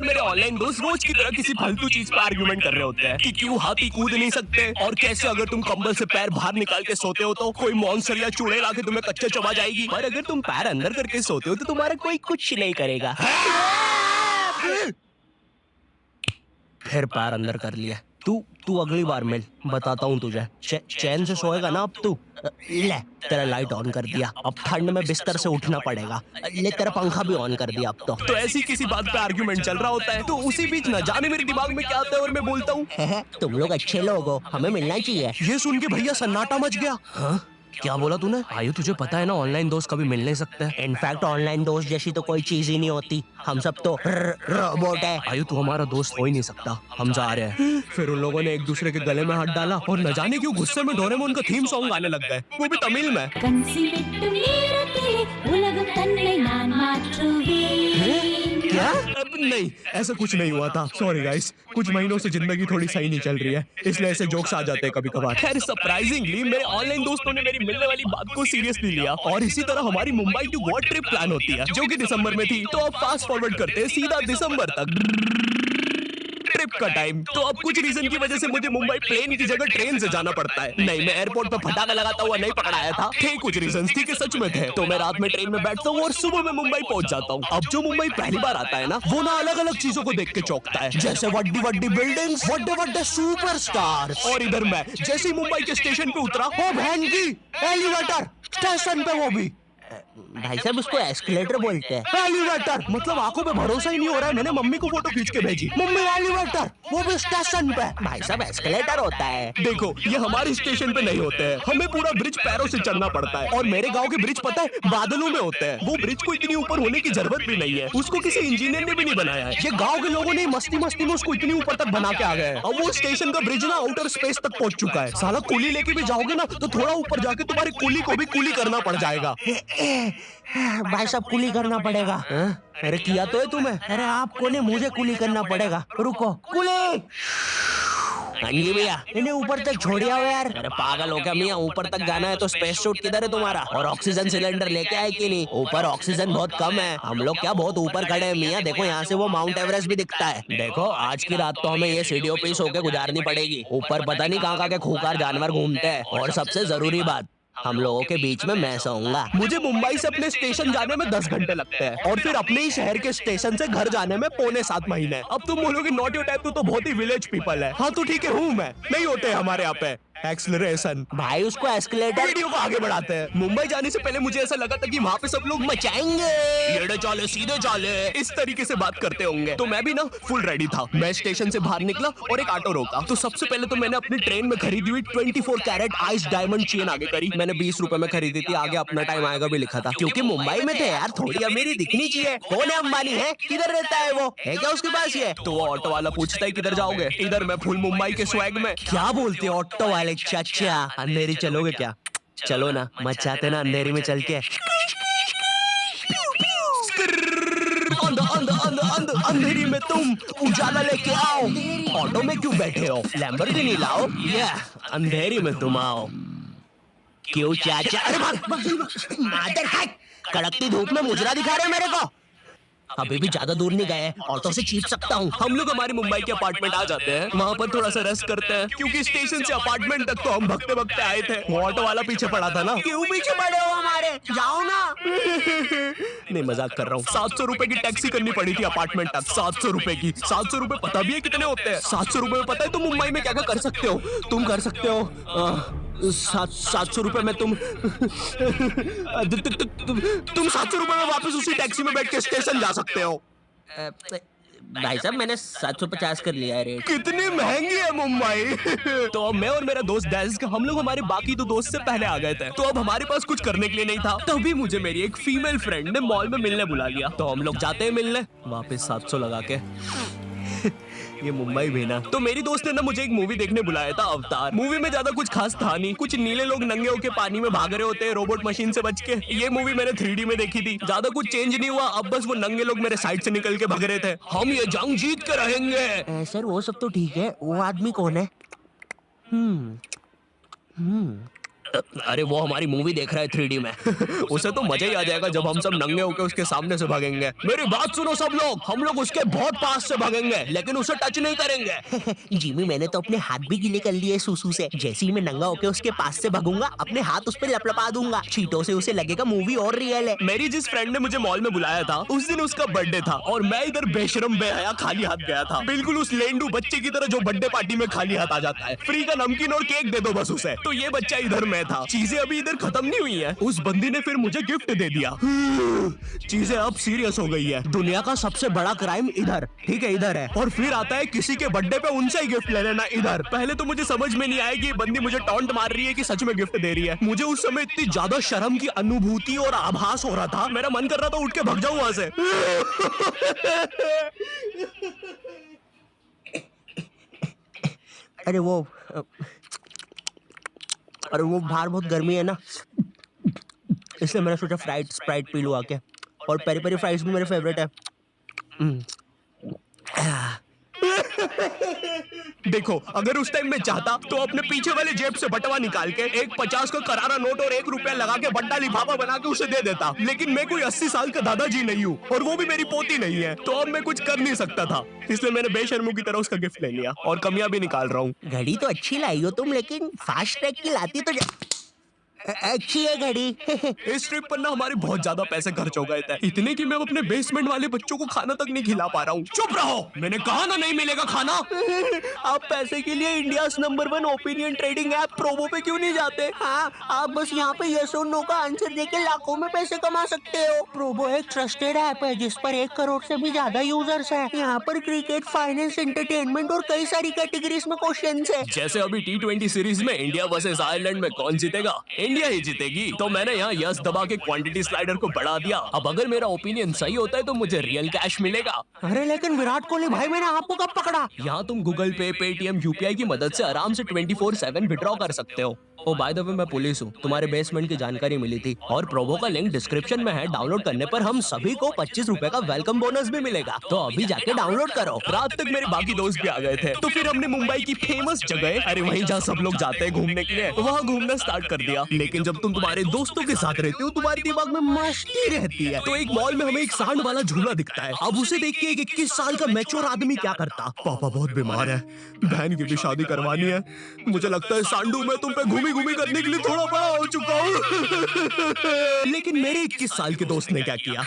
और मेरे ऑनलाइन दोस्त रोज की तरह किसी फालतू चीज पर आर्गुमेंट कर रहे होते हैं कि क्यों हाथी कूद नहीं सकते और कैसे अगर तुम कंबल से पैर बाहर निकाल के सोते हो तो कोई मॉन्स्टर या चूड़े लाके तुम्हें कच्चा चबा जाएगी, पर अगर तुम पैर अंदर करके सोते हो तो तुम्हारा कोई कुछ नहीं करेगा। फिर पैर अंदर कर लिया। तू अगली बार मिल, बताता हूँ तुझे। चैन से सोएगा ना अब तू। ले तेरा लाइट ऑन कर दिया, अब ठंड में बिस्तर से उठना पड़ेगा। ले तेरा पंखा भी ऑन कर दिया अब तो ऐसी किसी बात पे आर्गुमेंट चल रहा होता है तो उसी बीच न जाने मेरे दिमाग में क्या आता है और मैं बोलता हूँ तुम लोग अच्छे लोग हो, हमें मिलना चाहिए। ये सुन के भैया सन्नाटा मच गया। हाँ क्या बोला तूने? आयु तुझे पता है ना ऑनलाइन दोस्त कभी मिल नहीं सकते। इनफैक्ट ऑनलाइन दोस्त जैसी तो कोई चीज ही नहीं होती, हम सब तो रोबोट है। आयु तू हमारा दोस्त हो ही नहीं सकता, हम जा रहे हैं। फिर उन लोगों ने एक दूसरे के गले में हाथ डाला और न जाने क्यों गुस्से में डोरेमोन का थीम सॉन्ग गाने लग गए, वो भी तमिल में। क्या? अब नहीं, ऐसा कुछ नहीं हुआ था। सॉरी गाइस, कुछ महीनों से जिंदगी थोड़ी सही नहीं चल रही है, इसलिए ऐसे जोक्स आ जाते हैं कभी कभार। खैर सरप्राइजिंगली मेरे ऑनलाइन दोस्तों ने मेरी मिलने वाली बात को सीरियसली लिया और इसी तरह हमारी Mumbai to Goa trip plan होती है जो कि दिसंबर में थी। तो अब फास्ट फॉरवर्ड करते हैं सीधा दिसंबर तक ट्रिप का टाइम। तो अब कुछ रीजन की वजह से मुझे मुंबई प्लेन की जगह ट्रेन से जाना पड़ता है। नहीं, मैं एयरपोर्ट पे फटाका लगाता हुआ नहीं पकड़ाया था, थे कुछ रीजन थी कि सच में थे। तो मैं रात में ट्रेन में बैठता हूँ और सुबह में मुंबई पहुंच जाता हूँ। अब जो मुंबई पहली बार आता है ना, वो ना अलग अलग चीजों को देख के चौंकता है, जैसे वड्डी वड्डी बिल्डिंग्स, वड्डे वड्डे सुपरस्टार। और इधर मैं जैसे ही मुंबई के स्टेशन पे उतरा, ओ बहन की एलिवेटर स्टेशन पे, वो भी भाई साहब उसको एस्केलेटर बोलते हैं। एलिवेटर मतलब आंखों पे भरोसा ही नहीं हो रहा है। मैंने मम्मी को फोटो खींच के भेजी, मम्मी एलिवेटर, वो भी स्टेशन पे। भाई साहब एस्केलेटर होता है। देखो ये हमारे स्टेशन पे नहीं होते हैं, हमें पूरा ब्रिज पैरों से चलना पड़ता है। और मेरे गांव के ब्रिज पता है बादलों में होते हैं। वो ब्रिज को इतनी ऊपर होने की जरूरत भी नहीं है, उसको किसी इंजीनियर ने भी नहीं बनाया है। ये गाँव के लोगों ने मस्ती मस्ती में उसको इतनी ऊपर तक बना के आ गए। अब वो स्टेशन का ब्रिज ना आउटर स्पेस तक पहुंच चुका है। साला कुली लेके भी जाओगे ना तो थोड़ा ऊपर जाके तुम्हारी कुली को भी कुली करना पड़ जाएगा। भाई साहब कुली करना पड़ेगा। अरे किया तो है तुम्हें। अरे आपको नहीं, मुझे कुली करना पड़ेगा। रुको, कुली। हाँ जी भैया, इन्हें ऊपर तक छोड़िया हो यार। अरे पागल हो क्या मियाँ, ऊपर तक जाना है तो स्पेस सूट किधर है तुम्हारा? और ऑक्सीजन सिलेंडर लेके आए कि नहीं? ऊपर ऑक्सीजन बहुत कम है, हम लोग क्या बहुत ऊपर खड़े हैं मियाँ। देखो यहाँ से वो माउंट एवरेस्ट भी दिखता है। देखो आज की रात तो हमें ये सीढ़ियों पे सो के गुजारनी पड़ेगी। ऊपर पता नहीं कहाँ के खूंखार जानवर घूमते हैं। और सबसे जरूरी बात, हम लोगों के बीच में मैं सोऊंगा। मुझे मुंबई से अपने स्टेशन जाने में 10 घंटे लगते हैं और फिर अपने ही शहर के स्टेशन से घर जाने में 6.25 महीने। अब तुम बोलोगे नॉट योर टाइप, तो बहुत ही विलेज पीपल है। हाँ तो ठीक है, हूँ मैं, नहीं होते हमारे यहाँ पे एक्सेलरेशन। भाई उसको एस्केलेटर। वीडियो को आगे बढ़ाते हैं। मुंबई जाने से पहले मुझे ऐसा लगा था कि वहाँ पे सब लोग मचाएंगे, येड़े चाले सीधे चाले, इस तरीके से बात करते होंगे। तो मैं भी ना फुल रेडी था। मैं स्टेशन से बाहर निकला और एक ऑटो रोका। तो सबसे पहले तो मैंने अपनी ट्रेन में खरीदी हुई 24 कैरेट आइस डायमंड चेन आगे करी। मैंने 20 रुपए में खरीदी थी, आगे अपना टाइम आएगा भी लिखा था, क्योंकि मुंबई में थे यार, थोड़ी अमीरी दिखनी चाहिए। कौन है अंबानी है, किधर रहता है वो, है क्या उसके पास ये? तो वो ऑटो वाला पूछता है किधर जाओगे? इधर मैं फुल मुंबई के स्वैग में। क्या बोलते हो ऑटो वाले? चाचा अंधेरी चलोगे क्या? चलो ना, मचाते ना अंधेरी में चल के। अंधेरी में तुम उजाला लेके आओ। ऑटो में क्यों बैठे हो? लैम्बोर्गिनी लाओ। अंधेरी में तुम आओ। क्यों चाचा? अरे मादर हैक, कड़कती धूप में मुजरा दिखा रहे मेरे को। अभी भी ज्यादा दूर नहीं गए, ऑटो से चीप सकता हूँ। हम लोग हमारे मुंबई के अपार्टमेंट आ जाते हैं, वहाँ पर थोड़ा सा रेस्ट करते हैं, क्योंकि स्टेशन से अपार्टमेंट तक तो हम भगते भगते आए थे। वो ऑटो वाला पीछे पड़ा था ना। क्यों पीछे पड़े हो हमारे? जाओ ना। नहीं मजाक कर रहा हूँ। 700 रुपए की टैक्सी करनी पड़ी थी अपार्टमेंट तक। 700 रुपए की। 700 रुपए पता भी है कितने होते हैं? 700 रुपए में पता है तुम मुंबई में क्या क्या कर सकते हो? तुम कर सकते हो 700 रुपए में तुम 700 रुपए में वापस उसी टैक्सी में बैठ के स्टेशन जा सकते हो। भाई साहब मैंने 750 कर लिया है रेट। कितनी महंगी है मुंबई। तो अब मैं और मेरा दोस्त डेस्क, हम लोग हमारे बाकी दो दोस्त से पहले आ गए थे। तो अब हमारे पास कुछ करने के लिए नहीं था, तभी मुझे मेरी एक फीमेल फ्रेंड ने मॉल में मिलने बुला लिया। तो हम लोग जाते हैं मिलने, वापस 700 लगा के। ये मुंबई भी ना। तो मेरी दोस्त ने ना मुझे एक मूवी देखने बुलाया था, अवतार। मूवी में ज्यादा कुछ खास था नहीं, कुछ नीले लोग नंगे होके पानी में भाग रहे होते हैं रोबोट मशीन से बच के। ये मूवी मैंने 3D में देखी थी, ज्यादा कुछ चेंज नहीं हुआ। अब बस वो नंगे लोग मेरे साइड से निकल के भाग रहे थे। हम ये जंग जीत के रहेंगे। सर वो सब तो ठीक है, वो आदमी कौन है? अरे वो हमारी मूवी देख रहा है 3D में। उसे तो मजा ही आ जाएगा जब हम सब नंगे होकर उसके सामने से भागेंगे। मेरी बात सुनो सब लोग, हम लोग उसके बहुत पास से भागेंगे लेकिन उसे टच नहीं करेंगे। जिमी, मैंने तो अपने हाथ भी गीले कर लिए सुसु से। जैसे ही मैं नंगा होकर उसके पास से भागूंगा, अपने हाथ उस पर लपलपा दूंगा। चीटों से उसे लगेगा मूवी और रियल है। मेरी जिस फ्रेंड ने मुझे मॉल में बुलाया था उस दिन उसका बर्थडे था और मैं इधर बेशरम बेहया खाली हाथ गया था, बिल्कुल उस लेंडू बच्चे की तरह जो बर्थडे पार्टी में खाली हाथ आ जाता है। फ्री का नमकीन और केक दे दो बस उसे। तो ये बच्चा इधर मैं था। चीजें अभी इधर खत्म नहीं हुई है। उस बंदी ने फिर मुझे गिफ्ट दे दिया। चीजें अब सीरियस हो गई है। दुनिया का सबसे बड़ा क्राइम इधर, ठीक है, इधर है। और फिर आता है किसी के बर्थडे पे उनसे ही गिफ्ट ले लेना इधर। पहले तो मुझे समझ में नहीं आया कि ये बंदी मुझे टॉन्ट मार रही है कि सच में गिफ्ट दे रही है। मुझे उस समय इतनी ज्यादा शर्म की अनुभूति और आभास हो रहा था, मेरा मन कर रहा था उठ के भाग जाऊं वहां से। अरे वो बाहर बहुत गर्मी है ना, इसलिए मैंने सोचा स्प्राइट पी लूं आके। और पेरी पेरी फ्राइज भी मेरे फेवरेट है। देखो, अगर उस टाइम मैं चाहता तो अपने पीछे वाले जेब से बटवा निकाल के एक 50 का करारा नोट और 1 रुपया लगा के बड्डा लिफाफा बना के उसे दे देता। लेकिन मैं कोई 80 साल का दादाजी नहीं हूँ और वो भी मेरी पोती नहीं है, तो अब मैं कुछ कर नहीं सकता था। इसलिए मैंने बेशर्मों की तरह उसका गिफ्ट ले लिया और कमियां भी निकाल रहा हूँ। घड़ी तो अच्छी लाई हो तुम, लेकिन फास्ट ट्रैक की लाती तो अच्छी है घड़ी। इस ट्रिप पर ना हमारे बहुत ज्यादा पैसे खर्च हो गए थे, इतने कि मैं अपने बेसमेंट वाले बच्चों को खाना तक नहीं खिला पा रहा हूँ। चुप रहो, मैंने कहा ना नहीं मिलेगा खाना। आप पैसे के लिए India number 1 opinion trading app Probo पे क्यों नहीं जाते? हाँ, आप बस यहाँ पे यस और नो का आंसर देके लाखों में पैसे कमा सकते हो। प्रोबो एक ट्रस्टेड ऐप है जिस पर 1 करोड़ से भी ज्यादा यूजर्स हैं। यहाँ पर क्रिकेट, फाइनेंस, एंटरटेनमेंट और कई सारी कैटेगरीज में क्वेश्चंस है। जैसे अभी T20 सीरीज में इंडिया वर्सेस आयरलैंड में कौन जीतेगा? इंडिया ही जीतेगी। तो मैंने यहाँ यस दबा के क्वांटिटी स्लाइडर को बढ़ा दिया। अब अगर मेरा ओपिनियन सही होता है तो मुझे रियल कैश मिलेगा। अरे लेकिन विराट कोहली भाई, मैंने आपको कब पकड़ा? यहाँ तुम गूगल पे, पेटीएम, यूपीआई की मदद से आराम से 24/7 विड्रॉ कर सकते हो। ओ बाय द वे, मैं पुलिस हूँ। तुम्हारे बेसमेंट की जानकारी मिली थी और प्रोबो का लिंक डिस्क्रिप्शन में है। डाउनलोड करने पर हम सभी को 25 रुपए का वेलकम बोनस भी मिलेगा, तो अभी जाके डाउनलोड करो। रात तक मेरे बाकी दोस्त भी आ गए थे, तो फिर हमने मुंबई की फेमस जगह, अरे वहीं जहाँ सब लोग जाते हैं घूमने के लिए, वहाँ घूमना स्टार्ट कर दिया। लेकिन जब तुम तुम्हारे दोस्तों के साथ रहते हो, तुम्हारे दिमाग में मस्ती रहती है। तो एक मॉल में हमें एक सांड वाला झूला दिखता है। अब उसे देख के एक 21 साल का मैच्योर आदमी क्या करता? पापा बहुत बीमार है, बहन की भी शादी करवानी है। मुझे लगता है सांडू मैं तुम पे घूमी घूमी करने के लिए थोड़ा बड़ा हो चुका हूँ। लेकिन मेरे 21 साल के दोस्त ने क्या किया?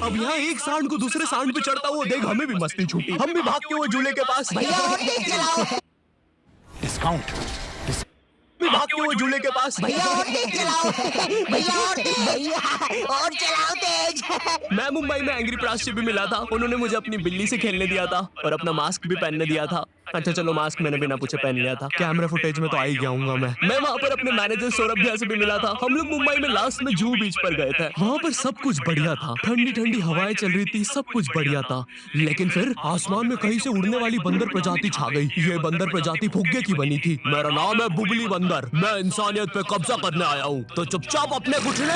अब यहाँ एक सांड को दूसरे सांड पे चढ़ता हुआ देख हमें भी मस्ती छूटी। हम भी भाग के वो झूले के पास, भैया और तेज चलाओ, भाग के वो झूले के पास। भैया और तेज चलाओ, भैया और चलाओ तेज। मैं मुंबई में एंग्री प्रास से भी मिला था। उन्होंने मुझे अपनी बिल्ली से खेलने दिया था और अपना मास्क भी पहनने दिया था। अच्छा चलो, मास्क मैंने बिना पूछे पहन लिया था। कैमरा फुटेज में तो आ ही गया हूँ मैं वहाँ पर अपने मैनेजर सौरभ भैया से भी मिला था। हम लोग मुंबई में लास्ट में जूहू बीच पर गए थे। वहाँ पर सब कुछ बढ़िया था, ठंडी ठंडी हवाएं चल रही थी, सब कुछ बढ़िया था। लेकिन फिर आसमान में कहीं से उड़ने वाली बंदर प्रजाति छा गई। ये बंदर प्रजाति फुग्गे की बनी थी। मेरा नाम है बुबली बंदर, मैं इंसानियत पे कब्जा करने आया हूँ, तो चुपचाप अपने घुटने।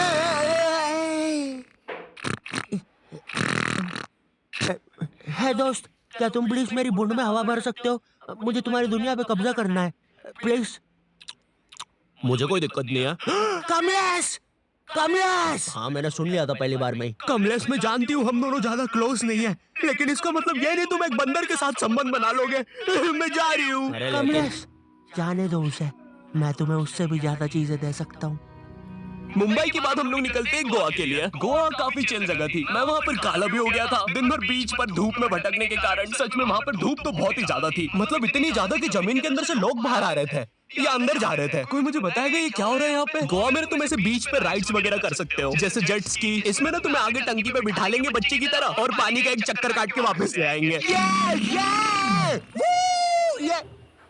है दोस्त, क्या तुम प्लीज मेरी बूंद में हवा भर सकते हो? मुझे तुम्हारी दुनिया पे कब्जा करना है, प्लीज। मुझे कोई दिक्कत नहीं है। कमलेश, कमलेश। हाँ, मैंने सुन लिया था पहली बार में। कमलेश, मैं जानती हूँ हम दोनों ज्यादा क्लोज नहीं है, लेकिन इसका मतलब ये नहीं तुम एक बंदर के साथ संबंध बना लोगे। मैं जा रही हूँ। कमलेश, जाने दो उसे, मैं तुम्हें उससे भी ज्यादा चीजें दे सकता हूँ। मुंबई के बाद हम लोग निकलते हैं गोवा के लिए। गोवा काफी चिल जगह थी। मैं वहाँ पर काला भी हो गया था दिन भर बीच पर धूप में भटकने के कारण। सच में वहाँ पर धूप तो बहुत ही ज्यादा थी, मतलब इतनी ज्यादा कि जमीन के अंदर से लोग बाहर आ रहे थे या अंदर जा रहे थे। कोई मुझे बताएगा ये क्या हो रहा है यहाँ पे? गोवा में तुम ऐसे बीच पे राइड्स वगैरह कर सकते हो, जैसे जेट स्की। इसमें ना तुम्हें आगे टंकी पे बिठा लेंगे बच्चे की तरह और पानी का एक चक्कर काट के वापस ले आएंगे।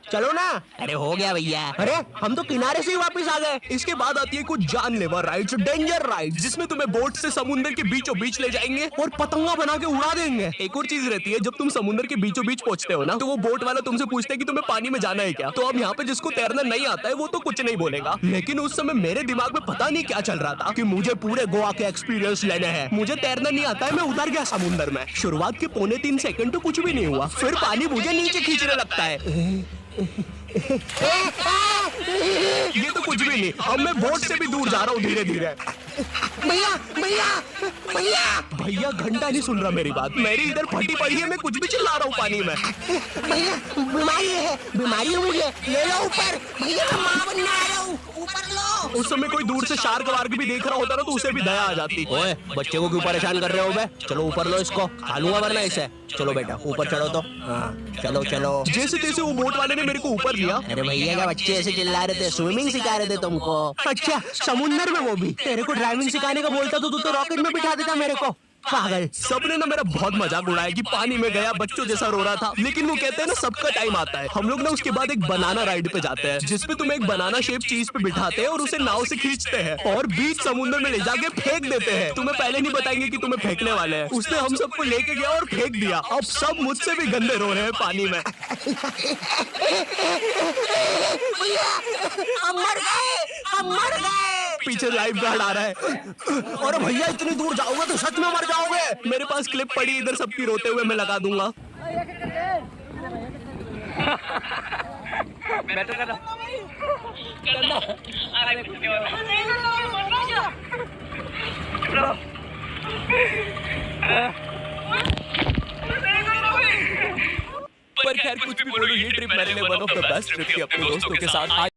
चलो ना। अरे हो गया भैया। अरे हम तो किनारे से ही वापस आ गए। इसके बाद आती है कुछ जानलेवा राइड्स, डेंजर राइड्स, जिसमें तुम्हें बोट से समुद्र के बीचों बीच ले जाएंगे और पतंगा बना के उड़ा देंगे। एक और चीज रहती है, जब तुम समुद्र के बीचों बीच पहुंचते हो ना, तो वो बोट वाला तुमसे पूछता है कि तुम्हें पानी में जाना है क्या। तो अब यहाँ पे जिसको तैरना नहीं आता है वो तो कुछ नहीं बोलेगा। लेकिन उस समय मेरे दिमाग में पता नहीं क्या चल रहा था कि मुझे पूरे गोवा के एक्सपीरियंस लेने हैं। मुझे तैरना नहीं आता है, मैं उतर गया समुद्र में। शुरुआत के 3.25 सेकंड तो कुछ भी नहीं हुआ, फिर पानी मुझे नीचे खींचने लगता है। ये तो कुछ भी नहीं, अब मैं बोट से भी दूर जा रहा हूँ धीरे धीरे। भैया भैया भैया भैया घंटा नहीं सुन रहा मेरी बात, मेरी इधर फटी पड़ी है, मैं कुछ भी चिल्ला रहा हूँ पानी में। भैया बीमारी है मुझे, ले लो ऊपर। भैया मैं माँ बनने आ रहा हूँ, ऊपर लो। उस समय कोई दूर से शार्क वार्क भी देख रहा होता ना तो उसे भी दया आ जाती। ओए बच्चे को क्यों परेशान कर रहे हो बे? चलो ऊपर लो इसको, खा लूंगा वरना इसे। चलो बेटा ऊपर चढ़ो तो। हाँ चलो चलो। जैसे तैसे वो बोट वाले ने मेरे को ऊपर लिया। अरे भैया क्या बच्चे ऐसे चिल्ला रहे थे? स्विमिंग सिखा रहे थे तुमको? अच्छा समुंदर में वो भी? तेरे को ड्राइविंग सिखाने का बोलता तो तू तो रॉकेट में बिठा देता मेरे को, पागल। सबने ना मेरा बहुत मजाक उड़ाया कि पानी में गया बच्चों जैसा रो रहा था, लेकिन वो कहते हैं ना सबका टाइम आता है। हम लोग ना उसके बाद एक बनाना राइड पे जाते हैं जिसपे तुम्हें एक बनाना शेप चीज पे बिठाते हैं और उसे नाव से खींचते हैं और बीच समुद्र में ले जाके फेंक देते हैं। तुम्हें पहले नहीं बताएंगे कि तुम्हें फेंकने वाले हैं। उसने हम सबको लेके गया और फेंक दिया। अब सब मुझसे भी गंदे रो रहे हैं पानी में। हम मर गए। पीछे लाइफ गार्ड आ रहा है। और भैया इतनी दूर जाओगे तो सच में मर जाओगे। मेरे पास क्लिप पड़ी इधर सबकी रोते हुए, मैं लगा दूंगा। पर खैर कुछ भी बोलो, ये ट्रिप मेरे लिए one of the best trip थी अपने दोस्तों के साथ।